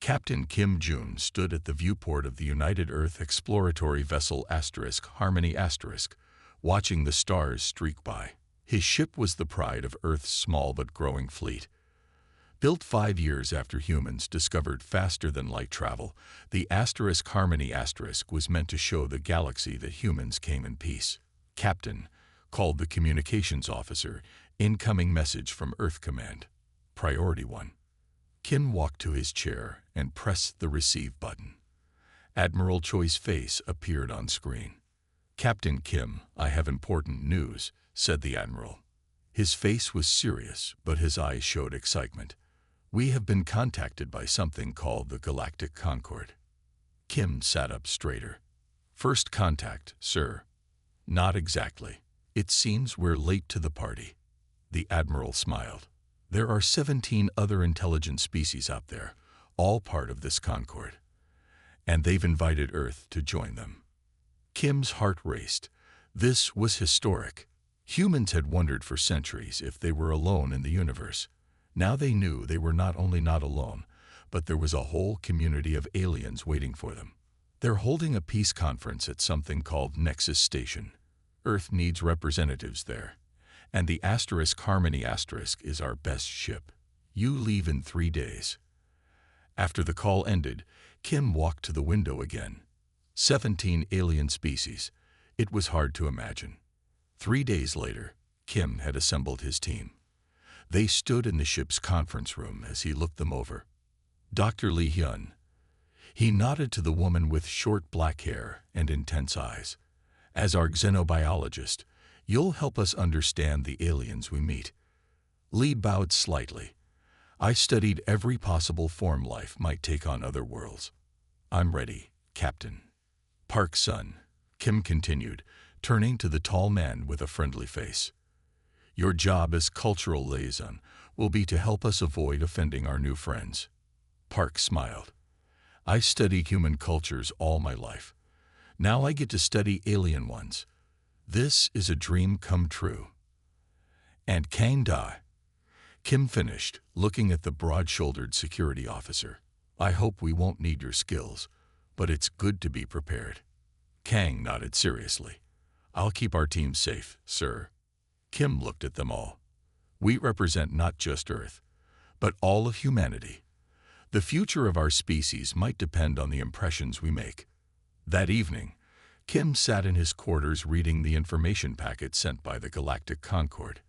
Captain Kim Jun stood at the viewport of the United Earth exploratory vessel Harmony watching the stars streak by. His ship was the pride of Earth's small but growing fleet. Built 5 years after humans discovered faster-than-light travel, the Harmony was meant to show the galaxy that humans came in peace. Captain, called the communications officer, incoming message from Earth Command. Priority 1. Kim walked to his chair and pressed the receive button. Admiral Choi's face appeared on screen. "Captain Kim, I have important news," said the Admiral. His face was serious, but his eyes showed excitement. "We have been contacted by something called the Galactic Concord." Kim sat up straighter. "First contact, sir." "Not exactly. It seems we're late to the party." The Admiral smiled. "There are 17 other intelligent species out there, all part of this Concord. And they've invited Earth to join them." Kim's heart raced. This was historic. Humans had wondered for centuries if they were alone in the universe. Now they knew they were not only not alone, but there was a whole community of aliens waiting for them. They're holding a peace conference at something called Nexus Station. Earth needs representatives there. And the Harmony is our best ship. You leave in 3 days. After the call ended, Kim walked to the window again. 17 alien species. It was hard to imagine. 3 days later, Kim had assembled his team. They stood in the ship's conference room as he looked them over. Dr. Lee Hyun. He nodded to the woman with short black hair and intense eyes. "As our xenobiologist, you'll help us understand the aliens we meet." Lee bowed slightly. "I studied every possible form life might take on other worlds." "I'm ready, Captain." "Park Sun," Kim continued, turning to the tall man with a friendly face. "Your job as cultural liaison will be to help us avoid offending our new friends." Park smiled. "I studied human cultures all my life. Now I get to study alien ones. This is a dream come true." "And Kang Da," Kim finished, looking at the broad-shouldered security officer. "I hope we won't need your skills, but it's good to be prepared." Kang nodded seriously. "I'll keep our team safe, sir." Kim looked at them all. "We represent not just Earth, but all of humanity. The future of our species might depend on the impressions we make." That evening, Kim sat in his quarters reading the information packet sent by the Galactic Concord.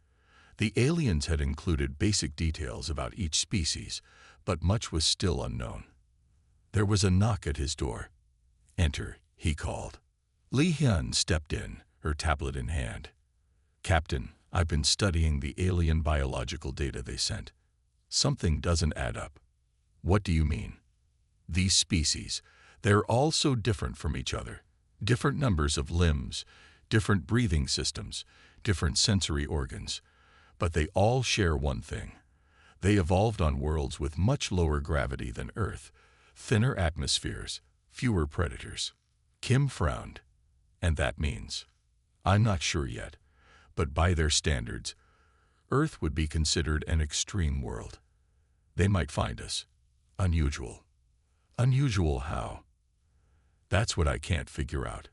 The aliens had included basic details about each species, but much was still unknown. There was a knock at his door. "Enter," he called. Lee Hyun stepped in, her tablet in hand. "Captain, I've been studying the alien biological data they sent. Something doesn't add up." "What do you mean?" "These species, they're all so different from each other. Different numbers of limbs, different breathing systems, different sensory organs. But they all share one thing. They evolved on worlds with much lower gravity than Earth, thinner atmospheres, fewer predators." Kim frowned. "And that means?" "I'm not sure yet, but by their standards, Earth would be considered an extreme world. They might find us unusual." "Unusual how?" "That's what I can't figure out."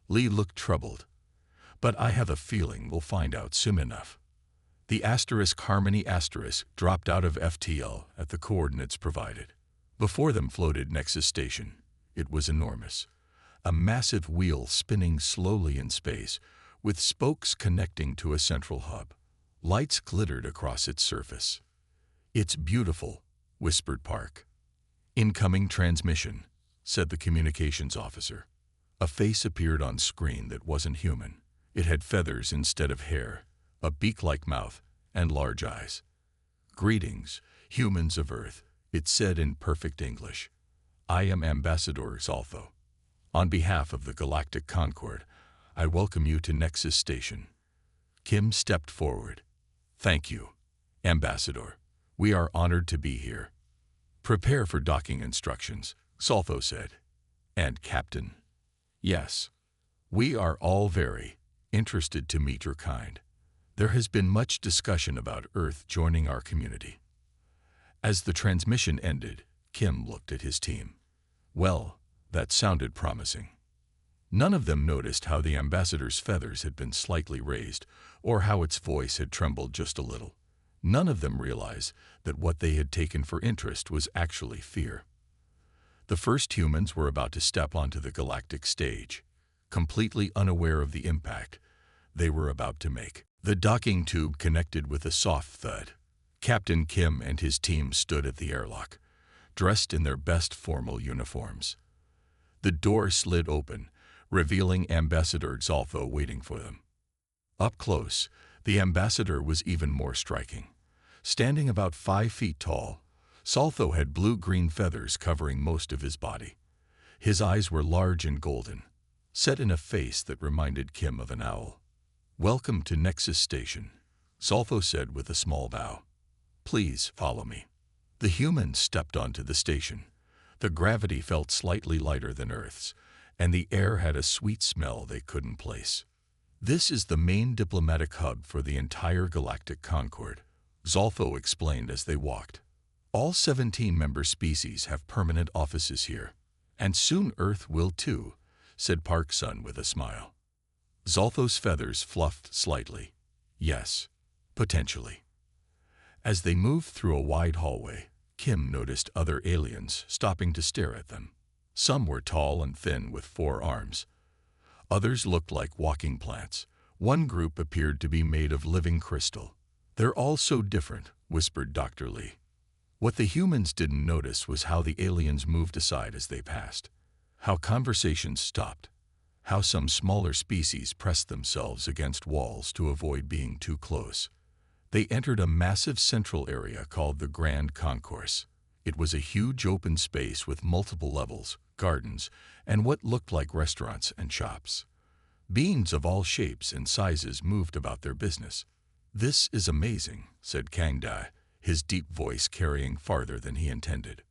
Lee looked troubled. "But I have a feeling we'll find out soon enough." The Harmony dropped out of FTL at the coordinates provided. Before them floated Nexus Station. It was enormous. A massive wheel spinning slowly in space, with spokes connecting to a central hub. Lights glittered across its surface. "It's beautiful," whispered Park. "Incoming transmission," said the communications officer. A face appeared on screen that wasn't human. It had feathers instead of hair, a beak-like mouth, and large eyes. "Greetings, humans of Earth," it said in perfect English. "I am Ambassador Zaltho. On behalf of the Galactic Concord, I welcome you to Nexus Station." Kim stepped forward. "Thank you, Ambassador. We are honored to be here." "Prepare for docking instructions," Zaltho said. "And Captain?" "Yes. We are all very interested to meet your kind. There has been much discussion about Earth joining our community." As the transmission ended, Kim looked at his team. Well, that sounded promising. None of them noticed how the ambassador's feathers had been slightly raised, or how its voice had trembled just a little. None of them realized that what they had taken for interest was actually fear. The first humans were about to step onto the galactic stage, completely unaware of the impact they were about to make. The docking tube connected with a soft thud. Captain Kim and his team stood at the airlock, dressed in their best formal uniforms. The door slid open, revealing Ambassador Zolfo waiting for them. Up close, the ambassador was even more striking. Standing about 5 feet tall, Zolfo had blue-green feathers covering most of his body. His eyes were large and golden, set in a face that reminded Kim of an owl. "Welcome to Nexus Station," Zolfo said with a small bow. "Please follow me." The humans stepped onto the station. The gravity felt slightly lighter than Earth's, and the air had a sweet smell they couldn't place. "This is the main diplomatic hub for the entire galactic Concord," Zolfo explained as they walked. "All 17 member species have permanent offices here, and soon Earth will too," said Park's son with a smile. Zolfo's feathers fluffed slightly. "Yes, potentially." As they moved through a wide hallway, Kim noticed other aliens stopping to stare at them. Some were tall and thin with 4 arms. Others looked like walking plants. One group appeared to be made of living crystal. "They're all so different," whispered Dr. Lee. What the humans didn't notice was how the aliens moved aside as they passed, how conversations stopped, how some smaller species pressed themselves against walls to avoid being too close. They entered a massive central area called the Grand Concourse. It was a huge open space with multiple levels, gardens, and what looked like restaurants and shops. Beings of all shapes and sizes moved about their business. "This is amazing," said Kang Dai, his deep voice carrying farther than he intended.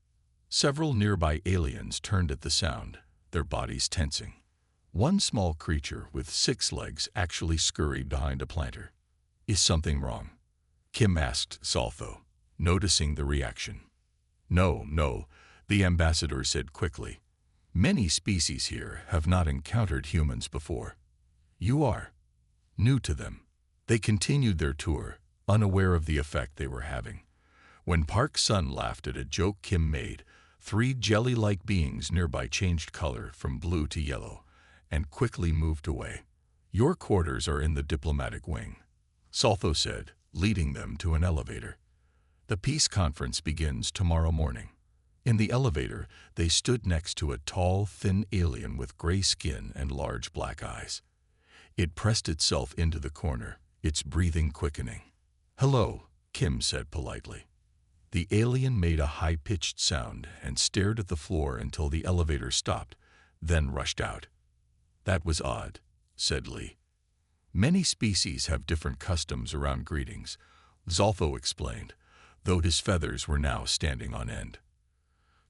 Several nearby aliens turned at the sound, their bodies tensing. One small creature with 6 legs actually scurried behind a planter. "Is something wrong?" Kim asked Zolfo, noticing the reaction. No, the ambassador said quickly. "Many species here have not encountered humans before. You are new to them." They continued their tour, unaware of the effect they were having. When Park's son laughed at a joke Kim made, 3 jelly-like beings nearby changed color from blue to yellow and quickly moved away. "Your quarters are in the diplomatic wing," Zolfo said, leading them to an elevator. "The peace conference begins tomorrow morning." In the elevator, they stood next to a tall, thin alien with gray skin and large black eyes. It pressed itself into the corner, its breathing quickening. "Hello," Kim said politely. The alien made a high-pitched sound and stared at the floor until the elevator stopped, then rushed out. "That was odd," said Lee. "Many species have different customs around greetings," Zolfo explained, though his feathers were now standing on end.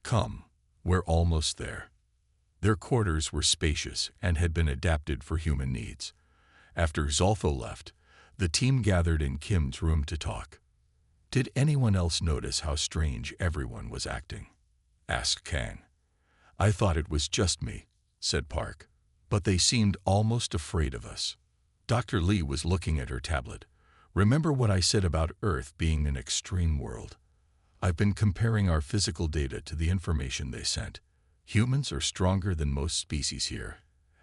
"Come, we're almost there." Their quarters were spacious and had been adapted for human needs. After Zolfo left, the team gathered in Kim's room to talk. "Did anyone else notice how strange everyone was acting?" asked Kang. "I thought it was just me," said Park, "but they seemed almost afraid of us." Dr. Lee was looking at her tablet. "Remember what I said about Earth being an extreme world? I've been comparing our physical data to the information they sent. Humans are stronger than most species here,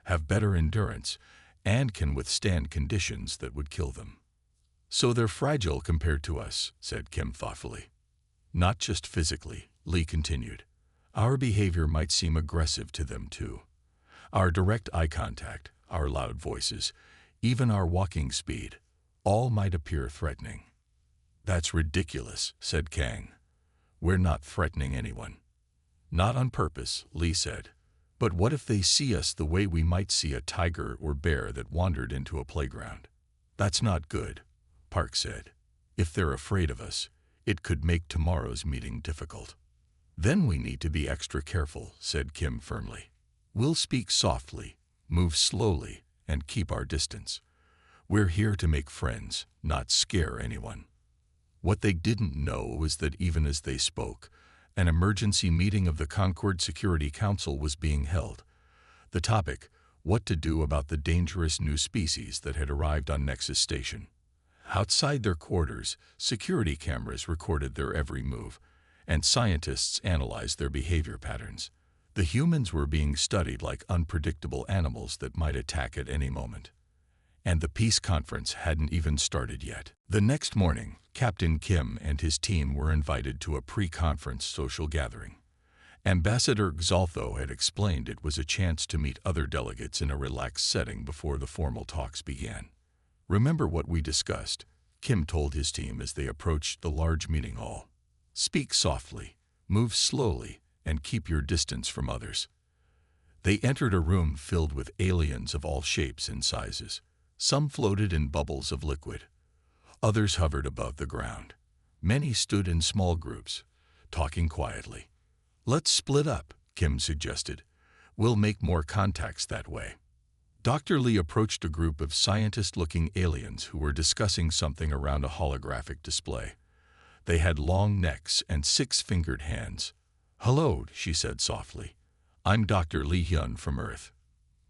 have better endurance, and can withstand conditions that would kill them." "So they're fragile compared to us," said Kim thoughtfully. "Not just physically," Lee continued. "Our behavior might seem aggressive to them too. Our direct eye contact, our loud voices, even our walking speed, all might appear threatening." "That's ridiculous," said Kang. "We're not threatening anyone." "Not on purpose," Lee said. "But what if they see us the way we might see a tiger or bear that wandered into a playground?" "That's not good," Park said. "If they're afraid of us, it could make tomorrow's meeting difficult." "Then we need to be extra careful," said Kim firmly. "We'll speak softly, move slowly, and keep our distance. We're here to make friends, not scare anyone." What they didn't know was that even as they spoke, An emergency meeting of the Concord Security Council was being held. The topic, what to do about the dangerous new species that had arrived on Nexus Station. Outside their quarters, security cameras recorded their every move, and scientists analyzed their behavior patterns. The humans were being studied like unpredictable animals that might attack at any moment. And the peace conference hadn't even started yet. The next morning, Captain Kim and his team were invited to a pre-conference social gathering. Ambassador Xaltho had explained it was a chance to meet other delegates in a relaxed setting before the formal talks began. "Remember what we discussed," Kim told his team as they approached the large meeting hall. "Speak softly, move slowly, and keep your distance from others." They entered a room filled with aliens of all shapes and sizes. Some floated in bubbles of liquid. Others hovered above the ground. Many stood in small groups, talking quietly. "Let's split up," Kim suggested. "We'll make more contacts that way." Dr. Lee approached a group of scientist-looking aliens who were discussing something around a holographic display. They had long necks and six-fingered hands. "Hello," she said softly. "I'm Dr. Lee Hyun from Earth.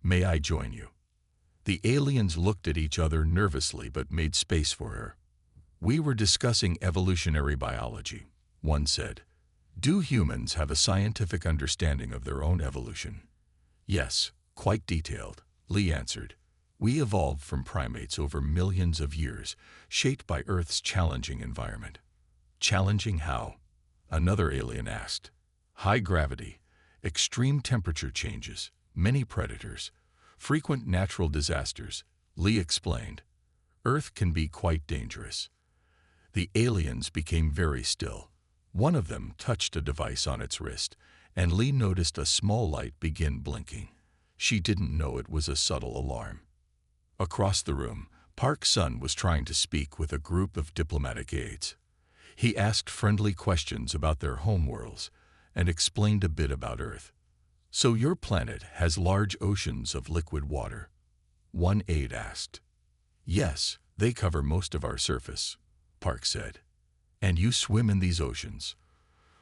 May I join you?" The aliens looked at each other nervously but made space for her. "We were discussing evolutionary biology," one said. "Do humans have a scientific understanding of their own evolution?" "Yes, quite detailed," Lee answered. "We evolved from primates over millions of years, shaped by Earth's challenging environment." "Challenging how?" another alien asked. "High gravity, extreme temperature changes, many predators, frequent natural disasters," Lee explained. "Earth can be quite dangerous." The aliens became very still. One of them touched a device on its wrist, and Lee noticed a small light begin blinking. She didn't know it was a subtle alarm. Across the room, Park Sun was trying to speak with a group of diplomatic aides. He asked friendly questions about their homeworlds and explained a bit about Earth. "So your planet has large oceans of liquid water?" one aide asked. "Yes, they cover most of our surface," Park said. "And you swim in these oceans?"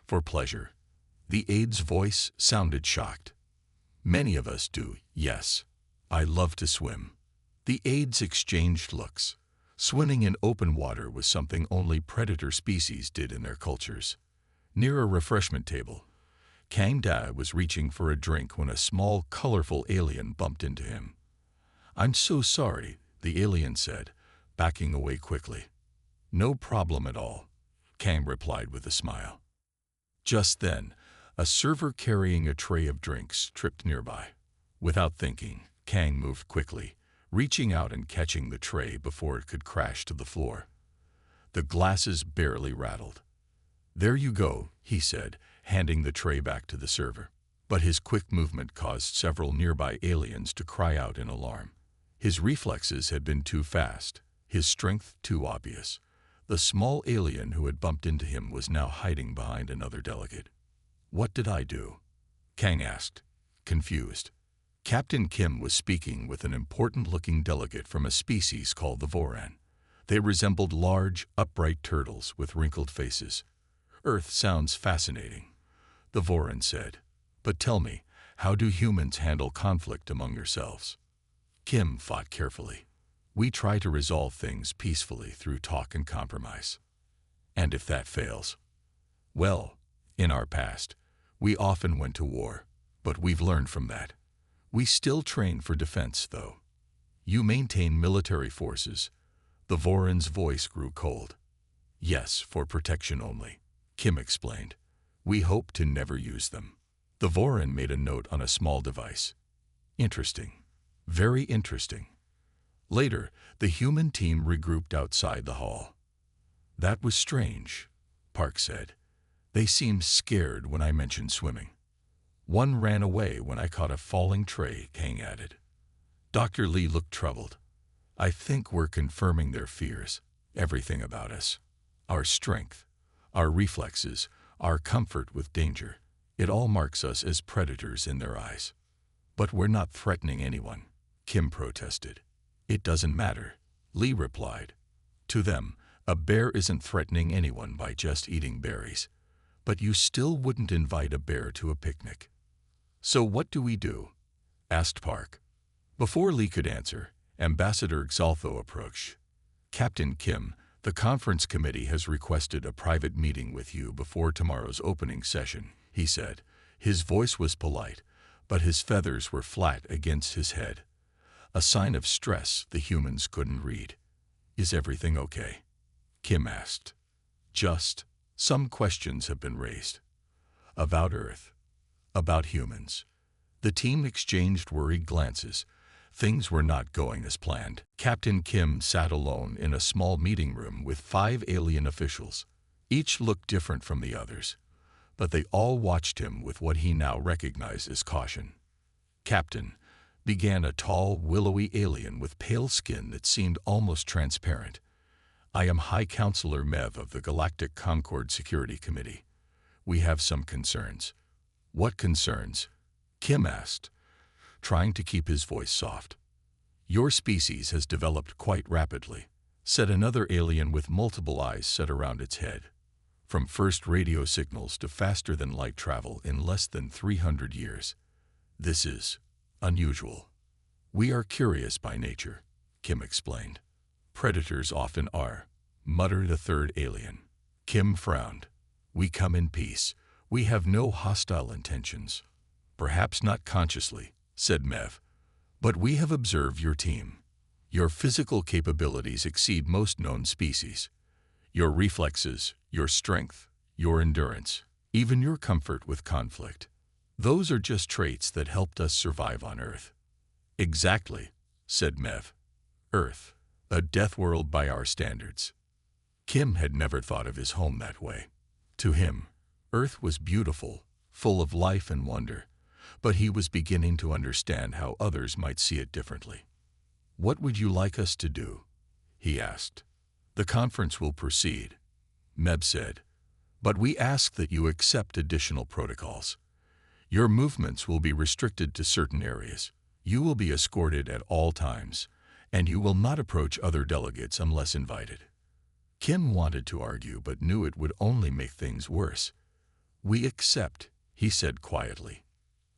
"For pleasure." The aide's voice sounded shocked. "Many of us do, yes. I love to swim." The aides exchanged looks. Swimming in open water was something only predator species did in their cultures. Near a refreshment table, Kang Da was reaching for a drink when a small, colorful alien bumped into him. "I'm so sorry," the alien said, backing away quickly. "No problem at all," Kang replied with a smile. Just then, a server carrying a tray of drinks tripped nearby. Without thinking, Kang moved quickly, reaching out and catching the tray before it could crash to the floor. The glasses barely rattled. "There you go," he said, handing the tray back to the server. But his quick movement caused several nearby aliens to cry out in alarm. His reflexes had been too fast, his strength too obvious. The small alien who had bumped into him was now hiding behind another delegate. "What did I do?" Kang asked, confused. Captain Kim was speaking with an important-looking delegate from a species called the Voran. They resembled large, upright turtles with wrinkled faces. "Earth sounds fascinating," the Voran said. "But tell me, how do humans handle conflict among yourselves?" Kim fought carefully. "We try to resolve things peacefully through talk and compromise." "And if that fails?" "Well, in our past, we often went to war, but we've learned from that. We still train for defense, though." "You maintain military forces?" The Voran's voice grew cold. "Yes, for protection only," Kim explained. "We hope to never use them." The Voran made a note on a small device. "Interesting. Very interesting." Later, the human team regrouped outside the hall. "That was strange," Park said. "They seemed scared when I mentioned swimming." "One ran away when I caught a falling tray," Kang added. Dr. Lee looked troubled. "I think we're confirming their fears. Everything about us. Our strength, our reflexes, our comfort with danger. It all marks us as predators in their eyes." "But we're not threatening anyone," Kim protested. "It doesn't matter," Lee replied. "To them, a bear isn't threatening anyone by just eating berries. But you still wouldn't invite a bear to a picnic. So what do we do? Asked Park. Before Lee could answer, Ambassador Xaltho approached. Captain Kim, the conference committee has requested a private meeting with you before tomorrow's opening session, he said. His voice was polite, but his feathers were flat against his head. A sign of stress the humans couldn't read. Is everything okay? Kim asked. Just, some questions have been raised. About Earth. About humans. The team exchanged worried glances. Things were not going as planned. Captain Kim sat alone in a small meeting room with 5 alien officials. Each looked different from the others, but they all watched him with what he now recognized as caution. Captain, began a tall, willowy alien with pale skin that seemed almost transparent. I am High Counselor Mev of the Galactic Concord Security Committee. We have some concerns. What concerns? Kim asked, trying to keep his voice soft. Your species has developed quite rapidly, said another alien with multiple eyes set around its head. From first radio signals to faster-than-light travel in less than 300 years. This is unusual. We are curious by nature, Kim explained. Predators often are, muttered a third alien. Kim frowned. We come in peace. We have no hostile intentions. Perhaps not consciously, said Mev. But we have observed your team. Your physical capabilities exceed most known species. Your reflexes, your strength, your endurance, even your comfort with conflict. Those are just traits that helped us survive on Earth. Exactly, said Mev. Earth, a death world by our standards. Kim had never thought of his home that way. To him, Earth was beautiful, full of life and wonder, but he was beginning to understand how others might see it differently. What would you like us to do? He asked. The conference will proceed, Meb said, but we ask that you accept additional protocols. Your movements will be restricted to certain areas. You will be escorted at all times, and you will not approach other delegates unless invited. Kim wanted to argue but knew it would only make things worse. We accept, he said quietly.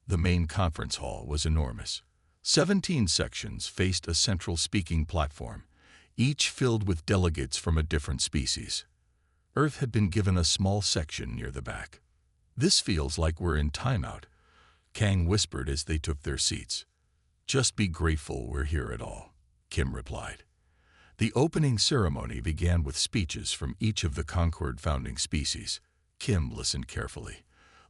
The main conference hall was enormous. 17 sections faced a central speaking platform, each filled with delegates from a different species. Earth had been given a small section near the back. This feels like we're in timeout, Kang whispered as they took their seats. Just be grateful we're here at all, Kim replied. The opening ceremony began with speeches from each of the Concord founding species. Kim listened carefully,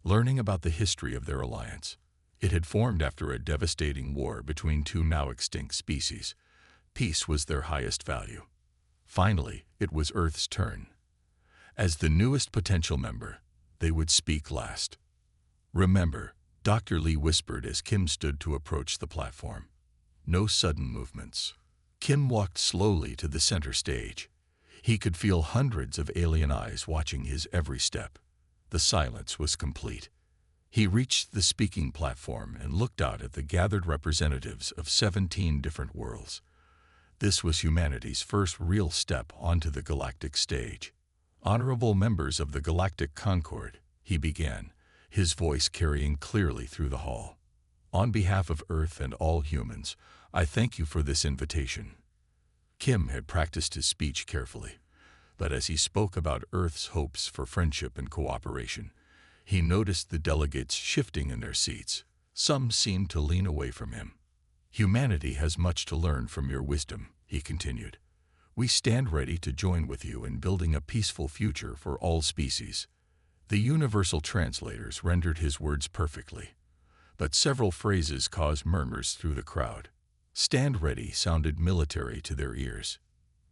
learning about the history of their alliance. It had formed after a devastating war between two now extinct species. Peace was their highest value. Finally, it was Earth's turn. As the newest potential member, they would speak last. Remember, Dr. Lee whispered as Kim stood to approach the platform. No sudden movements. Kim walked slowly to the center stage. He could feel hundreds of alien eyes watching his every step. The silence was complete. He reached the speaking platform and looked out at the gathered representatives of 17 different worlds. This was humanity's first real step onto the galactic stage. Honorable members of the Galactic Concord, he began, his voice carrying clearly through the hall. On behalf of Earth and all humans, I thank you for this invitation. Kim had practiced his speech carefully, but as he spoke about Earth's hopes for friendship and cooperation, he noticed the delegates shifting in their seats. Some seemed to lean away from him. Humanity has much to learn from your wisdom, he continued. We stand ready to join with you in building a peaceful future for all species. The universal translators rendered his words perfectly, but several phrases caused murmurs through the crowd. Stand ready sounded military to their ears.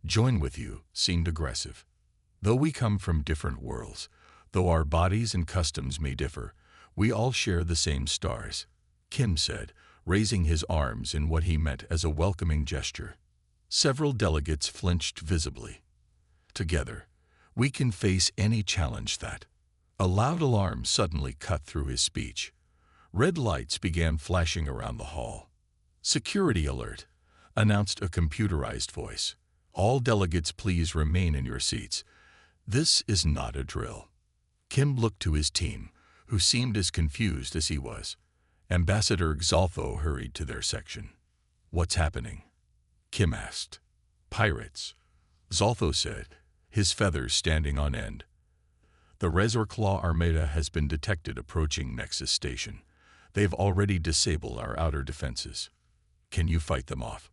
Join with you seemed aggressive. Though we come from different worlds, though our bodies and customs may differ, we all share the same stars, Kim said, raising his arms in what he meant as a welcoming gesture. Several delegates flinched visibly. Together, we can face any challenge that. A loud alarm suddenly cut through his speech. Red lights began flashing around the hall. Security alert, announced a computerized voice. All delegates please remain in your seats. This is not a drill. Kim looked to his team, who seemed as confused as he was. Ambassador Xaltho hurried to their section. "What's happening?" Kim asked. "Pirates," Xaltho said, his feathers standing on end. "The Resorclaw Armada has been detected approaching Nexus Station. They've already disabled our outer defenses. Can you fight them off?"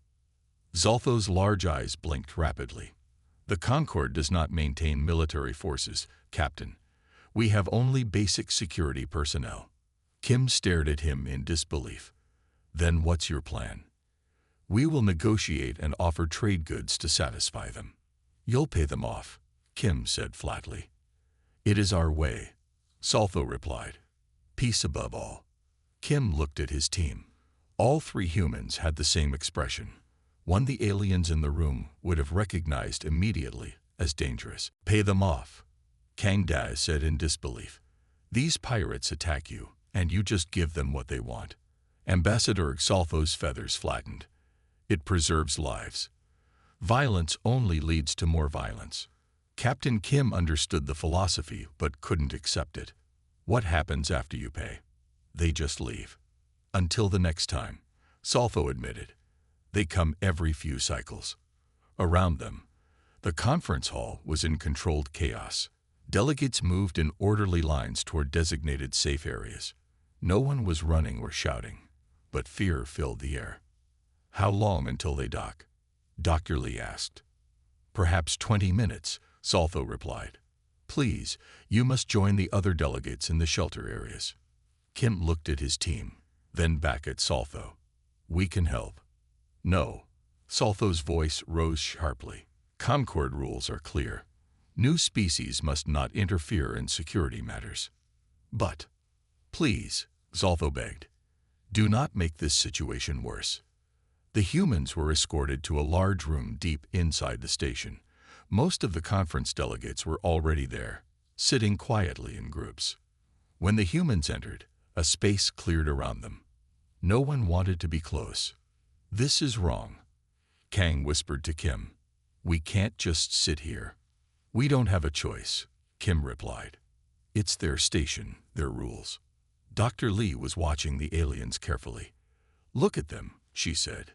Xaltho's large eyes blinked rapidly. "The Concord does not maintain military forces, Captain. We have only basic security personnel." Kim stared at him in disbelief. "Then what's your plan?" "We will negotiate and offer trade goods to satisfy them." "You'll pay them off," Kim said flatly. "It is our way," Xaltho replied. "Peace above all." Kim looked at his team. All three humans had the same expression, one the aliens in the room would have recognized immediately as dangerous. "Pay them off," Kang Daz said in disbelief. "These pirates attack you, and you just give them what they want." Ambassador Xaltho's feathers flattened. "It preserves lives. Violence only leads to more violence." Captain Kim understood the philosophy but couldn't accept it. "What happens after you pay?" "They just leave." "Until the next time," Xaltho admitted. "They come every few cycles." Around them, the conference hall was in controlled chaos. Delegates moved in orderly lines toward designated safe areas. No one was running or shouting, but fear filled the air. "How long until they dock?" Dr. Lee asked. "Perhaps 20 minutes," Xaltho replied. "Please, you must join the other delegates in the shelter areas." Kim looked at his team, then back at Xaltho. "We can help." "No." Xaltho's voice rose sharply. "Concord rules are clear. New species must not interfere in security matters." "But, please," Xaltho begged, "do not make this situation worse." The humans were escorted to a large room deep inside the station. Most of the conference delegates were already there, sitting quietly in groups. When the humans entered, a space cleared around them. No one wanted to be close. "This is wrong," Kang whispered to Kim. "We can't just sit here." "We don't have a choice," Kim replied. "It's their station, their rules." Dr. Lee was watching the aliens carefully. "Look at them," she said.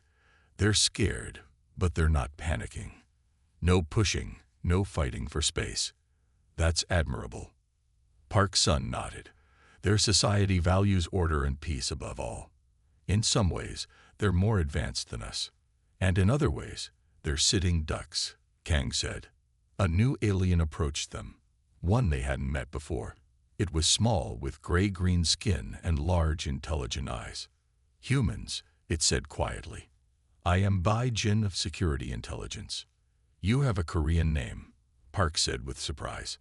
"They're scared, but they're not panicking. No pushing, no fighting for space. That's admirable." Park Sun nodded. "Their society values order and peace above all. In some ways, they're more advanced than us. And in other ways, they're sitting ducks," Kang said. A new alien approached them, one they hadn't met before. It was small, with gray-green skin and large, intelligent eyes. "Humans," it said quietly. "I am Bai Jin of Security Intelligence." "You have a Korean name," Park said with surprise.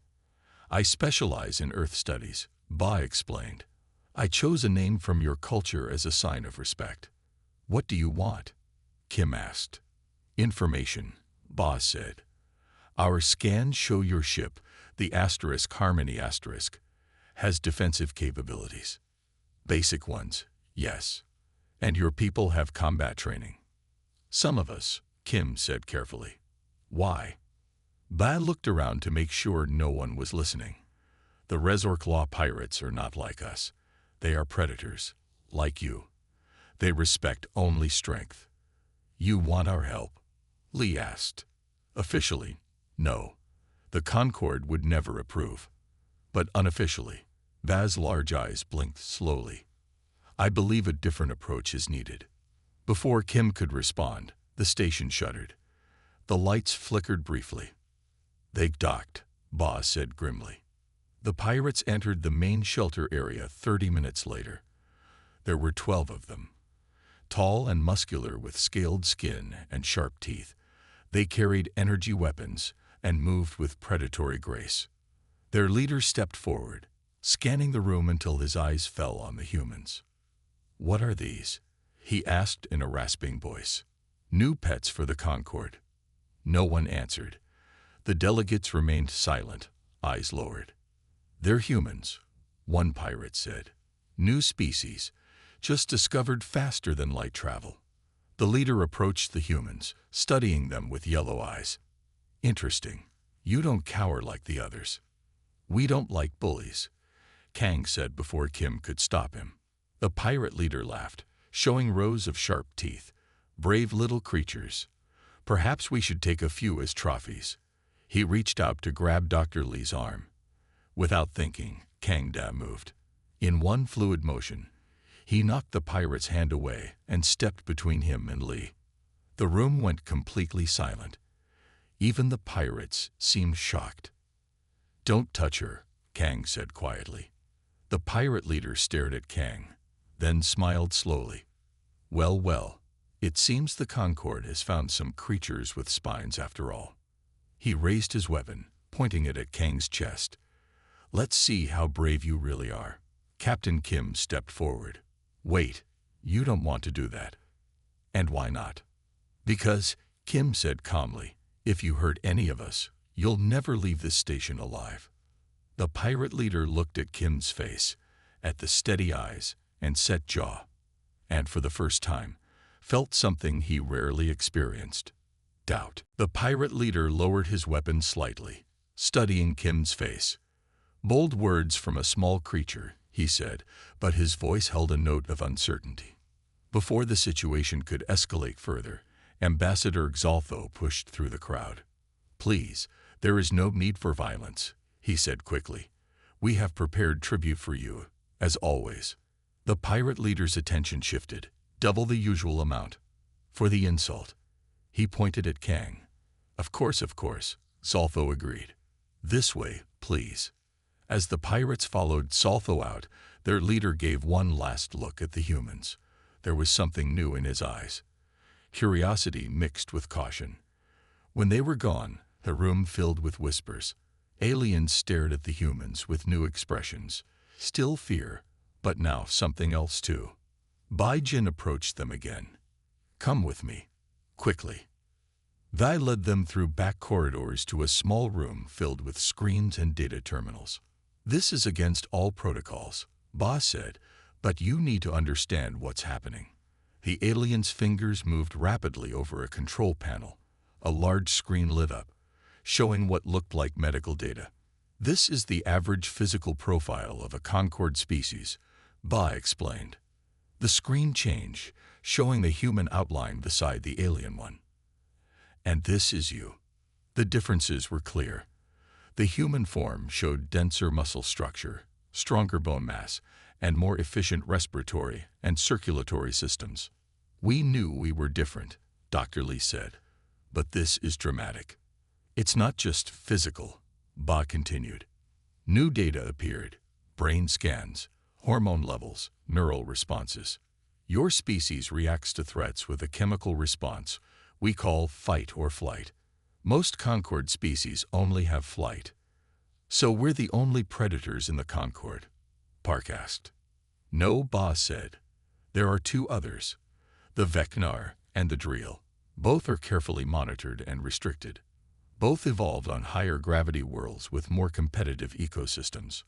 "I specialize in Earth studies," Ba explained. "I chose a name from your culture as a sign of respect." "What do you want?" Kim asked. "Information," Ba said. "Our scans show your ship, the Harmony has defensive capabilities." "Basic ones, yes. And your people have combat training." "Some of us," Kim said carefully. "Why?" Ba looked around to make sure no one was listening. "The Resorclaw pirates are not like us. They are predators, like you. They respect only strength." "You want our help?" Lee asked. "Officially, no. The Concord would never approve. But unofficially," Ba's large eyes blinked slowly. "I believe a different approach is needed." Before Kim could respond, the station shuddered. The lights flickered briefly. "They docked," Ba said grimly. The pirates entered the main shelter area 30 minutes later. There were 12 of them. Tall and muscular with scaled skin and sharp teeth, they carried energy weapons and moved with predatory grace. Their leader stepped forward, scanning the room until his eyes fell on the humans. "What are these?" he asked in a rasping voice. "New pets for the Concord." No one answered. The delegates remained silent, eyes lowered. "They're humans," one pirate said. "New species, just discovered faster than light travel." The leader approached the humans, studying them with yellow eyes. "Interesting. You don't cower like the others." We don't like bullies, Kang said before Kim could stop him. The pirate leader laughed, showing rows of sharp teeth. Brave little creatures. Perhaps we should take a few as trophies. He reached out to grab Dr. Li's arm. Without thinking, Kang Da moved. In one fluid motion, he knocked the pirate's hand away and stepped between him and Li. The room went completely silent. Even the pirates seemed shocked. "Don't touch her," Kang said quietly. The pirate leader stared at Kang, then smiled slowly. Well, well, it seems the Concord has found some creatures with spines after all." He raised his weapon, pointing it at Kang's chest. "Let's see how brave you really are." Captain Kim stepped forward. "Wait, you don't want to do that." "And why not?" "Because," Kim said calmly, "if you hurt any of us, you'll never leave this station alive." The pirate leader looked at Kim's face, at the steady eyes and set jaw, and for the first time, felt something he rarely experienced: doubt. The pirate leader lowered his weapon slightly, studying Kim's face. "Bold words from a small creature," he said, but his voice held a note of uncertainty. Before the situation could escalate further, Ambassador Xaltho pushed through the crowd. "Please, there is no need for violence," he said quickly. "We have prepared tribute for you, as always." The pirate leader's attention shifted, double the usual amount. "For the insult." He pointed at Kang. Of course, Xaltho agreed. "This way, please." As the pirates followed Xaltho out, their leader gave one last look at the humans. There was something new in his eyes. Curiosity mixed with caution. When they were gone, the room filled with whispers. Aliens stared at the humans with new expressions. Still fear, but now something else too. Bai Jin approached them again. "Come with me." Quickly. Bai led them through back corridors to a small room filled with screens and data terminals. "This is against all protocols," Bai said, "but you need to understand what's happening." The alien's fingers moved rapidly over a control panel. A large screen lit up, showing what looked like medical data. "This is the average physical profile of a Concord species," Bai explained. The screen changed, showing the human outline beside the alien one. "And this is you." The differences were clear. The human form showed denser muscle structure, stronger bone mass, and more efficient respiratory and circulatory systems. "We knew we were different," Dr. Li said, "but this is dramatic." "It's not just physical," Ba continued. New data appeared: brain scans, hormone levels, neural responses. Your species reacts to threats with a chemical response we call fight or flight. Most Concord species only have flight. "So we're the only predators in the Concord?" Park asked. "No," Ba said. "There are two others, the Vecnar and the Drill. Both are carefully monitored and restricted. Both evolved on higher gravity worlds with more competitive ecosystems."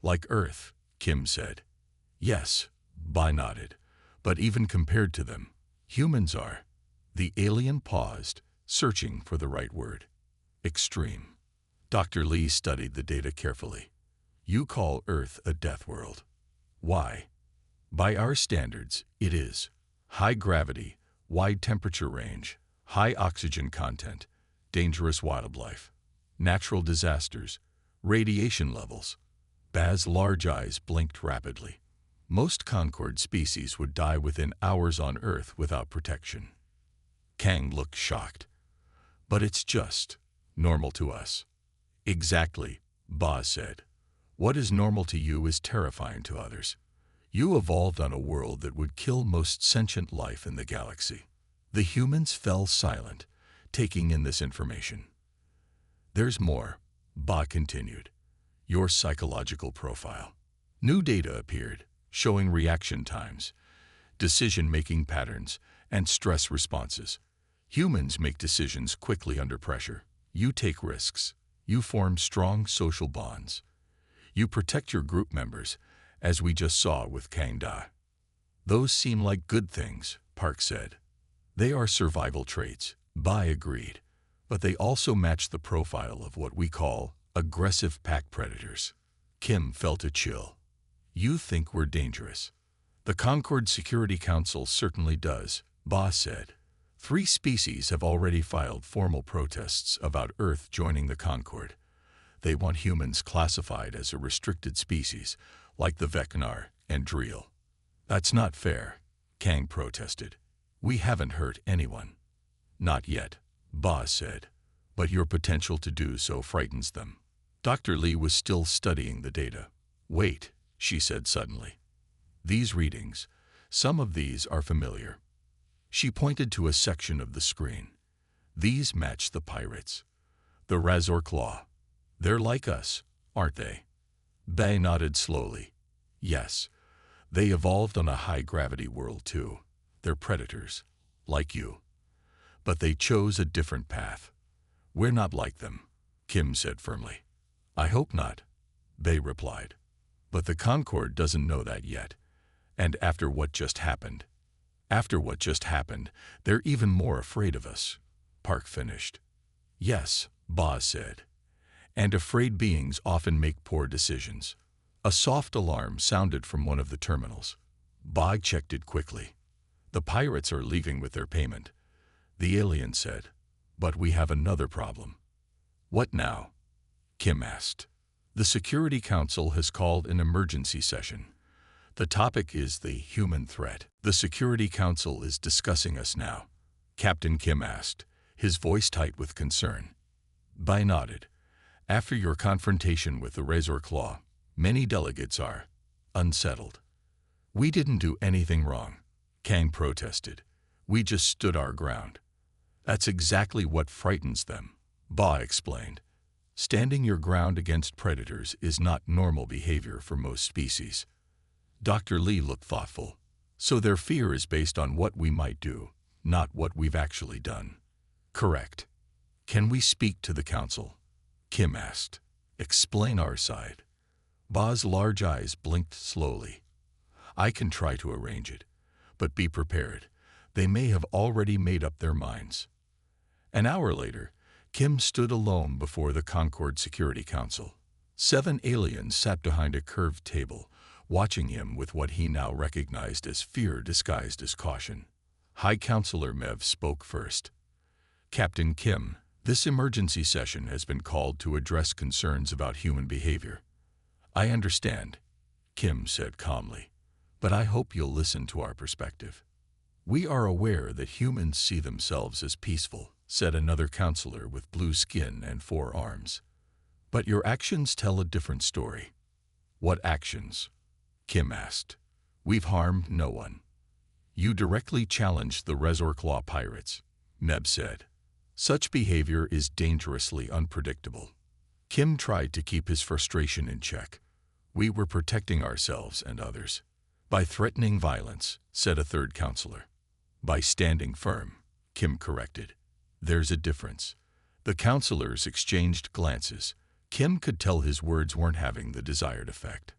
"Like Earth," Kim said. "Yes," Ba nodded. "But even compared to them, humans are." The alien paused, searching for the right word. "Extreme." Dr. Li studied the data carefully. "You call Earth a death world. Why?" "By our standards, it is. High gravity, wide temperature range, high oxygen content, dangerous wildlife, natural disasters, radiation levels." Ba's large eyes blinked rapidly. "Most Concord species would die within hours on Earth without protection." Kang looked shocked. "But it's just normal to us." "Exactly," Ba said. "What is normal to you is terrifying to others. You evolved on a world that would kill most sentient life in the galaxy." The humans fell silent, taking in this information. "There's more," Ba continued. "Your psychological profile." New data appeared, showing reaction times, decision-making patterns, and stress responses. Humans make decisions quickly under pressure. You take risks. You form strong social bonds. You protect your group members, as we just saw with Kang Da. "Those seem like good things," Park said. "They are survival traits," Bai agreed, "but they also match the profile of what we call Aggressive pack predators. Kim felt a chill. You think we're dangerous? The Concord Security Council certainly does, Ba said. 3 species have already filed formal protests about Earth joining the Concord. They want humans classified as a restricted species, like the Vecnar and Dreel. That's not fair, Kang protested. We haven't hurt anyone. Not yet, Ba said. But your potential to do so frightens them. Dr. Lee was still studying the data. Wait, she said suddenly. These readings, some of these are familiar. She pointed to a section of the screen. These match the pirates. The Razor Claw. They're like us, aren't they? Bay nodded slowly. Yes. They evolved on a high-gravity world too. They're predators, like you. But they chose a different path. We're not like them, Kim said firmly. I hope not, Bay replied. But the Concord doesn't know that yet. And after what just happened, they're even more afraid of us, Park finished. Yes, Ba said. And afraid beings often make poor decisions. A soft alarm sounded from one of the terminals. Ba checked it quickly. The pirates are leaving with their payment, the alien said. But we have another problem. What now? Kim asked. The Security Council has called an emergency session. The topic is the human threat. The Security Council is discussing us now, Captain Kim asked, his voice tight with concern. Bai nodded. After your confrontation with the Razor Claw, many delegates are unsettled. We didn't do anything wrong, Kang protested. We just stood our ground. That's exactly what frightens them, Ba explained. Standing your ground against predators is not normal behavior for most species. Dr. Lee looked thoughtful. So their fear is based on what we might do, not what we've actually done. Correct. Can we speak to the council? Kim asked. Explain our side. Ba's large eyes blinked slowly. I can try to arrange it, but be prepared. They may have already made up their minds. An hour later, Kim stood alone before the Concord Security Council. 7 aliens sat behind a curved table, watching him with what he now recognized as fear disguised as caution. High Counselor Mev spoke first. Captain Kim, this emergency session has been called to address concerns about human behavior. I understand, Kim said calmly, but I hope you'll listen to our perspective. We are aware that humans see themselves as peaceful, said another counselor with blue skin and 4 arms. But your actions tell a different story. What actions? Kim asked. We've harmed no one. You directly challenged the Razor Claw pirates, Meb said. Such behavior is dangerously unpredictable. Kim tried to keep his frustration in check. We were protecting ourselves and others. By threatening violence, said a third counselor. By standing firm, Kim corrected. There's a difference. The counselors exchanged glances. Kim could tell his words weren't having the desired effect.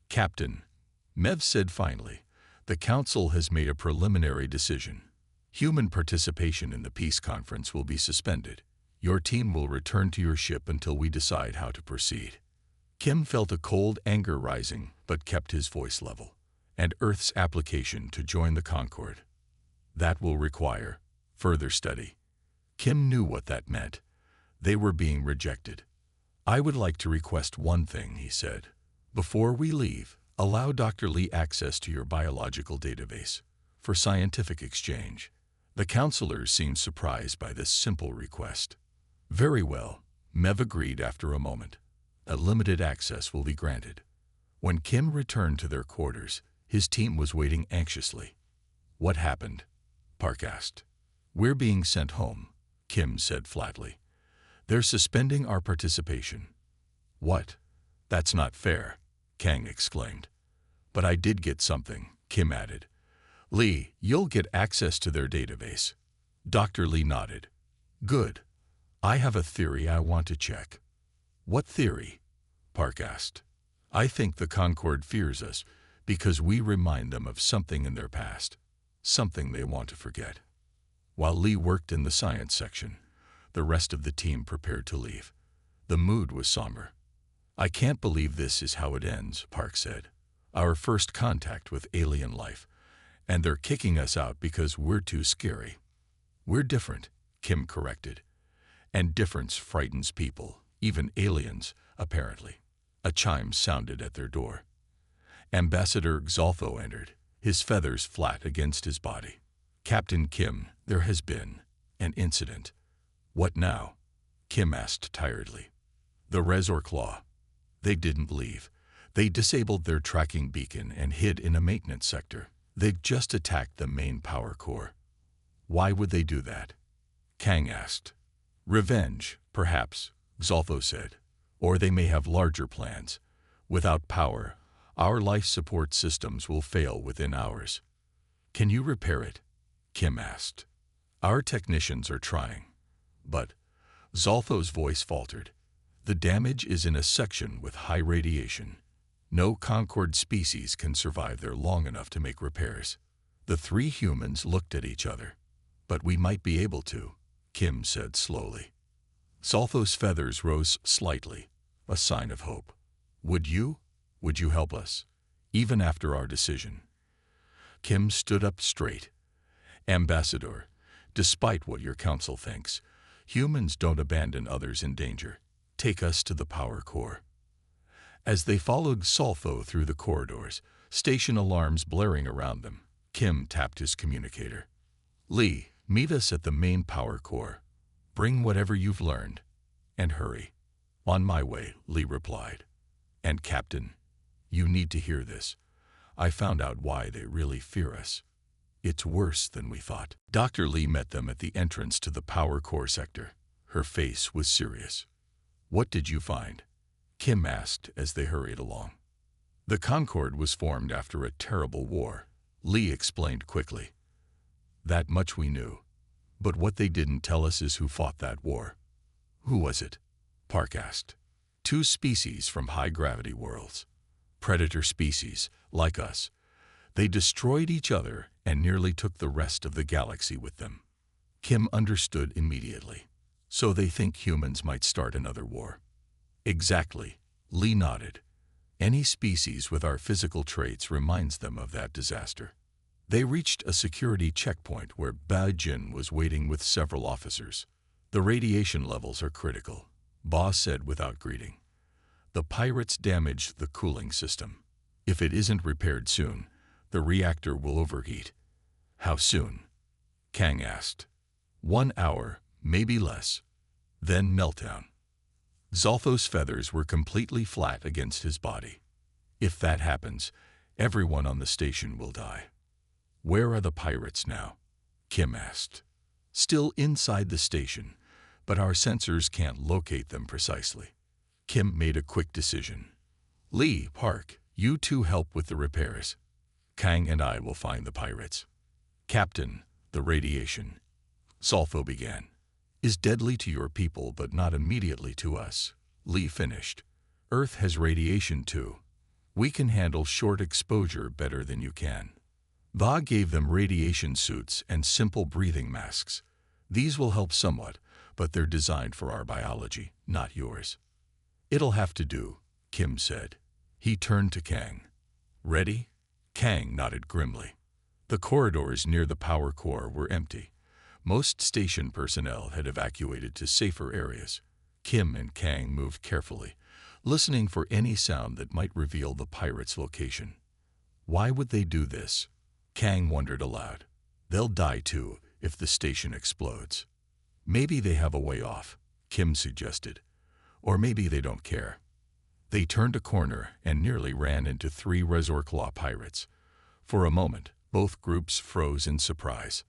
Captain, Mev said finally, the council has made a preliminary decision. Human participation in the peace conference will be suspended. Your team will return to your ship until we decide how to proceed. Kim felt a cold anger rising, but kept his voice level. And Earth's application to join the Concord. That will require further study. Kim knew what that meant. They were being rejected. I would like to request one thing, he said. Before we leave, allow Dr. Lee access to your biological database for scientific exchange. The counselors seemed surprised by this simple request. Very well, Mev agreed after a moment. A limited access will be granted. When Kim returned to their quarters, his team was waiting anxiously. What happened? Park asked. We're being sent home, Kim said flatly. They're suspending our participation. What? That's not fair, Kang exclaimed. But I did get something, Kim added. Lee, you'll get access to their database. Dr. Lee nodded. Good. I have a theory I want to check. What theory? Park asked. I think the Concord fears us because we remind them of something in their past, something they want to forget. While Lee worked in the science section, the rest of the team prepared to leave. The mood was somber. "I can't believe this is how it ends," Park said. "Our first contact with alien life, and they're kicking us out because we're too scary." "We're different," Kim corrected. "And difference frightens people, even aliens, apparently." A chime sounded at their door. Ambassador Xoltho entered, his feathers flat against his body. "Captain Kim, there has been an incident." "What now?" Kim asked tiredly. "The Resor Claw. They didn't leave. They disabled their tracking beacon and hid in a maintenance sector. They've just attacked the main power core." "Why would they do that?" Kang asked. "Revenge, perhaps," Xoltho said. "Or they may have larger plans. Without power, our life support systems will fail within hours." "Can you repair it?" Kim asked. "Our technicians are trying." "But," Xoltho's voice faltered, "the damage is in a section with high radiation. No Concord species can survive there long enough to make repairs." The three humans looked at each other. "But we might be able to," Kim said slowly. Xoltho's feathers rose slightly, a sign of hope. "Would you? Would you help us? Even after our decision?" Kim stood up straight. "Ambassador, despite what your council thinks, humans don't abandon others in danger. Take us to the power core." As they followed Xoltho through the corridors, station alarms blaring around them, Kim tapped his communicator. "Lee, meet us at the main power core. Bring whatever you've learned. And hurry." "On my way," Lee replied. "And Captain, you need to hear this. I found out why they really fear us. It's worse than we thought." Dr. Lee met them at the entrance to the power core sector. Her face was serious. "What did you find?" Kim asked as they hurried along. "The Concord was formed after a terrible war," Lee explained quickly. "That much we knew. But what they didn't tell us is who fought that war." "Who was it?" Park asked. "Two species from high-gravity worlds. Predator species, like us. They destroyed each other and nearly took the rest of the galaxy with them." Kim understood immediately. "So they think humans might start another war." "Exactly," Lee nodded. "Any species with our physical traits reminds them of that disaster." They reached a security checkpoint where Ba Jin was waiting with several officers. "The radiation levels are critical," Ba said without greeting. "The pirates damaged the cooling system. If it isn't repaired soon, the reactor will overheat." "How soon?" Kang asked. "1 hour, maybe less. Then meltdown." Xoltho's feathers were completely flat against his body. "If that happens, everyone on the station will die." "Where are the pirates now?" Kim asked. "Still inside the station, but our sensors can't locate them precisely." Kim made a quick decision. "Lee, Park, you two help with the repairs. Kang and I will find the pirates." "Captain, the radiation," Xoltho began, "is deadly to your people but not immediately to us," Lee finished. "Earth has radiation too. We can handle short exposure better than you can." Va gave them radiation suits and simple breathing masks. "These will help somewhat, but they're designed for our biology, not yours." "It'll have to do," Kim said. He turned to Kang. "Ready?" Kang nodded grimly. The corridors near the power core were empty. Most station personnel had evacuated to safer areas. Kim and Kang moved carefully, listening for any sound that might reveal the pirates' location. Why would they do this? Kang wondered aloud. "They'll die too if the station explodes." "Maybe they have a way off," Kim suggested. "Or maybe they don't care." They turned a corner and nearly ran into 3 Resor Claw pirates. For a moment, both groups froze in surprise.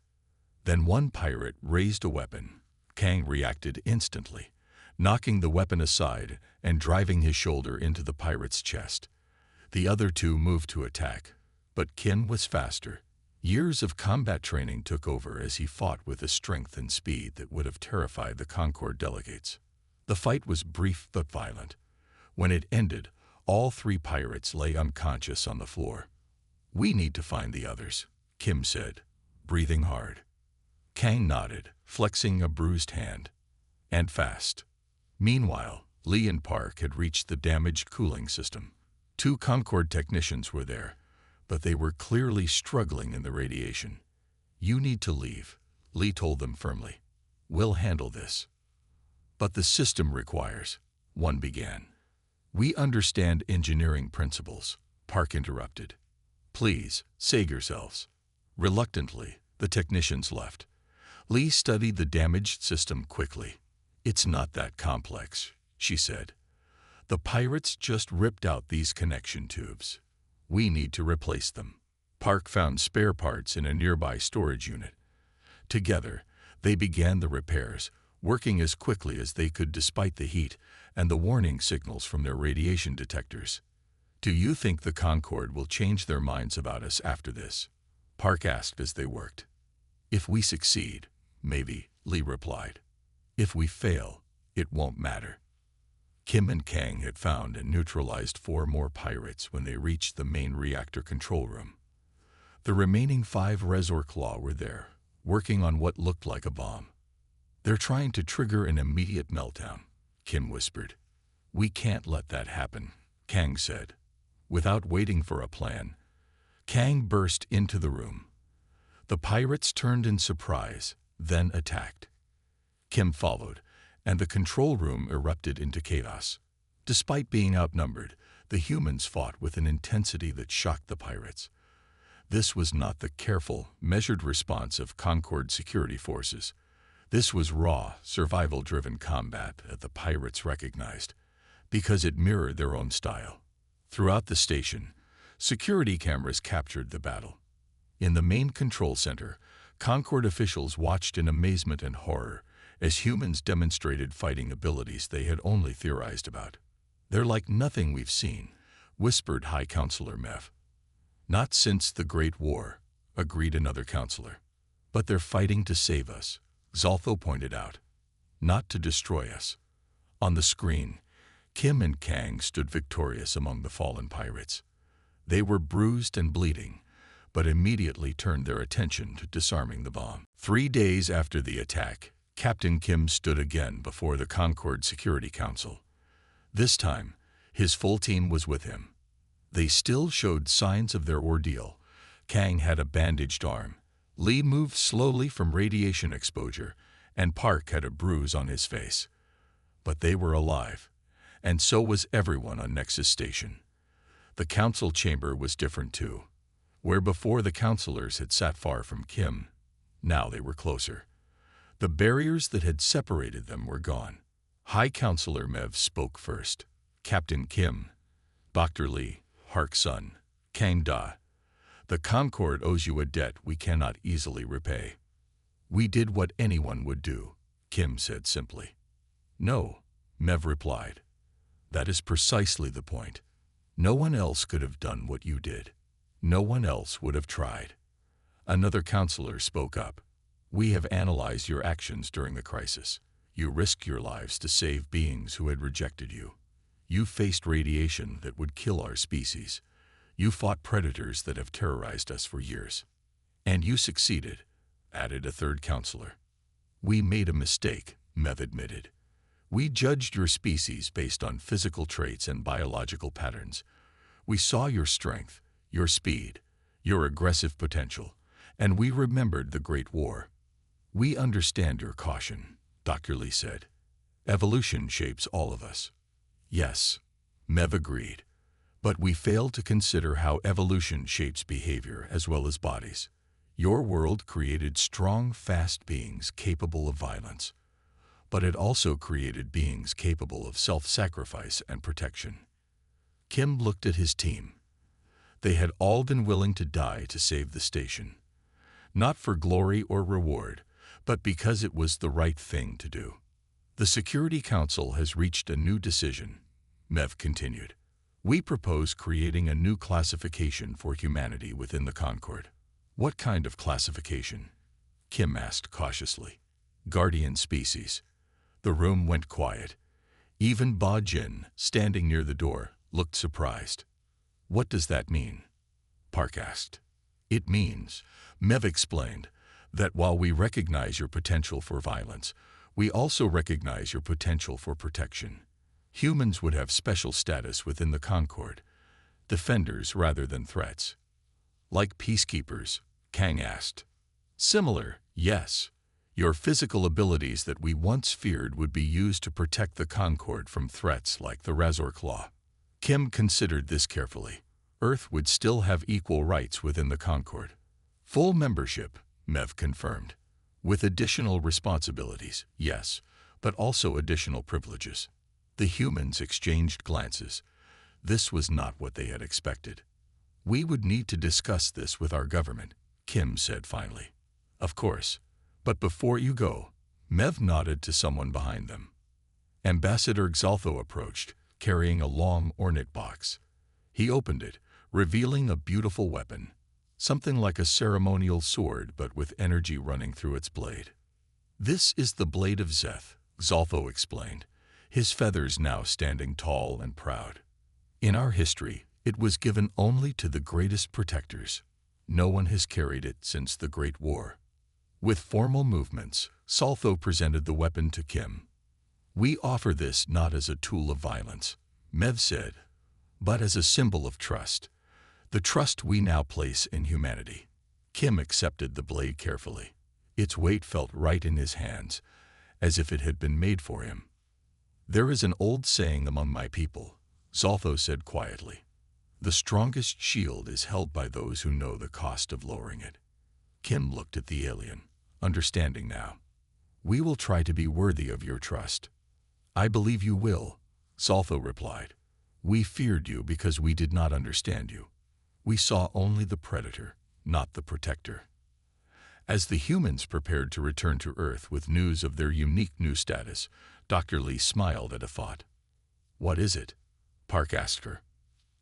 Then one pirate raised a weapon. Kang reacted instantly, knocking the weapon aside and driving his shoulder into the pirate's chest. The other 2 moved to attack, but Kim was faster. Years of combat training took over as he fought with a strength and speed that would have terrified the Concord delegates. The fight was brief but violent. When it ended, all 3 pirates lay unconscious on the floor. "We need to find the others," Kim said, breathing hard. Kang nodded, flexing a bruised hand. "And fast." Meanwhile, Lee and Park had reached the damaged cooling system. 2 Concorde technicians were there, but they were clearly struggling in the radiation. "You need to leave," Lee told them firmly. "We'll handle this." "But the system requires," one began. "We understand engineering principles," Park interrupted. "Please, save yourselves." Reluctantly, the technicians left. Lee studied the damaged system quickly. "It's not that complex," she said. "The pirates just ripped out these connection tubes. We need to replace them." Park found spare parts in a nearby storage unit. Together, they began the repairs, working as quickly as they could despite the heat and the warning signals from their radiation detectors. "Do you think the Concorde will change their minds about us after this?" Park asked as they worked. "If we succeed, maybe," Lee replied. "If we fail, it won't matter." Kim and Kang had found and neutralized 4 more pirates when they reached the main reactor control room. The remaining 5 Resor Claw were there, working on what looked like a bomb. "They're trying to trigger an immediate meltdown," Kim whispered. "We can't let that happen," Kang said. Without waiting for a plan, Kang burst into the room. The pirates turned in surprise, then attacked. Kim followed, and the control room erupted into chaos. Despite being outnumbered, the humans fought with an intensity that shocked the pirates. This was not the careful, measured response of Concorde security forces. This was raw, survival-driven combat that the pirates recognized, because it mirrored their own style. Throughout the station, security cameras captured the battle. In the main control center, Concorde officials watched in amazement and horror as humans demonstrated fighting abilities they had only theorized about. "They're like nothing we've seen," whispered High Counselor Mev. "Not since the Great War," agreed another counselor. "But they're fighting to save us," Zoltho pointed out. "Not to destroy us." On the screen, Kim and Kang stood victorious among the fallen pirates. They were bruised and bleeding, but immediately turned their attention to disarming the bomb. 3 days after the attack, Captain Kim stood again before the Concorde Security Council. This time, his full team was with him. They still showed signs of their ordeal. Kang had a bandaged arm. Lee moved slowly from radiation exposure, and Park had a bruise on his face. But they were alive, and so was everyone on Nexus Station. The council chamber was different too. Where before the counselors had sat far from Kim, now they were closer. The barriers that had separated them were gone. High Counselor Mev spoke first. "Captain Kim, Dr. Lee, Hark's son, Kang Da, the Concorde owes you a debt we cannot easily repay." "We did what anyone would do," Kim said simply. "No," Mev replied. "That is precisely the point. No one else could have done what you did. No one else would have tried." Another counselor spoke up. "We have analyzed your actions during the crisis. You risked your lives to save beings who had rejected you. You faced radiation that would kill our species. You fought predators that have terrorized us for years. And you succeeded," added a third counselor. "We made a mistake," Mev admitted. "We judged your species based on physical traits and biological patterns. We saw your strength, your speed, your aggressive potential, and we remembered the Great War." "We understand your caution," Dr. Lee said. "Evolution shapes all of us." "Yes," Mev agreed. "But we failed to consider how evolution shapes behavior as well as bodies. Your world created strong, fast beings capable of violence. But it also created beings capable of self-sacrifice and protection." Kim looked at his team. They had all been willing to die to save the station. Not for glory or reward, but because it was the right thing to do. "The Security Council has reached a new decision," Mev continued. "We propose creating a new classification for humanity within the Concorde." "What kind of classification?" Kim asked cautiously. "Guardian species." The room went quiet. Even Ba Jin, standing near the door, looked surprised. "What does that mean?" Park asked. "It means," Mev explained, "that while we recognize your potential for violence, we also recognize your potential for protection. Humans would have special status within the Concord, defenders rather than threats. Like peacekeepers, Kang asked. Similar, yes. Your physical abilities that we once feared would be used to protect the Concord from threats like the Razor Claw. Kim considered this carefully. Earth would still have equal rights within the Concord. Full membership, Mev confirmed. With additional responsibilities, yes, but also additional privileges. The humans exchanged glances. This was not what they had expected. We would need to discuss this with our government, Kim said finally. Of course. But before you go, Mev nodded to someone behind them. Ambassador Xaltho approached, carrying a long ornate box. He opened it, revealing a beautiful weapon, something like a ceremonial sword but with energy running through its blade. This is the Blade of Szeth, Xaltho explained, his feathers now standing tall and proud. In our history, it was given only to the greatest protectors. No one has carried it since the Great War. With formal movements, Xaltho presented the weapon to Kim. We offer this not as a tool of violence, Mev said, but as a symbol of trust. The trust we now place in humanity. Kim accepted the blade carefully. Its weight felt right in his hands, as if it had been made for him. There is an old saying among my people, Xaltho said quietly. The strongest shield is held by those who know the cost of lowering it. Kim looked at the alien, understanding now. We will try to be worthy of your trust. I believe you will, Xaltho replied. We feared you because we did not understand you. We saw only the predator, not the protector. As the humans prepared to return to Earth with news of their unique new status, Dr. Lee smiled at a thought. What is it? Park asked her.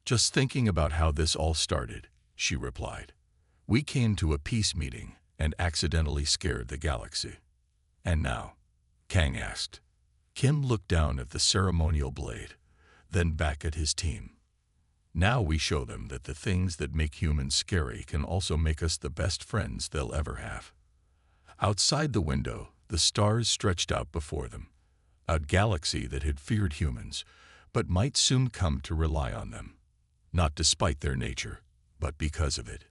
Just thinking about how this all started, she replied. We came to a peace meeting and accidentally scared the galaxy. And now? Kang asked. Kim looked down at the ceremonial blade, then back at his team. Now we show them that the things that make humans scary can also make us the best friends they'll ever have. Outside the window, the stars stretched out before them, a galaxy that had feared humans, but might soon come to rely on them, not despite their nature, but because of it.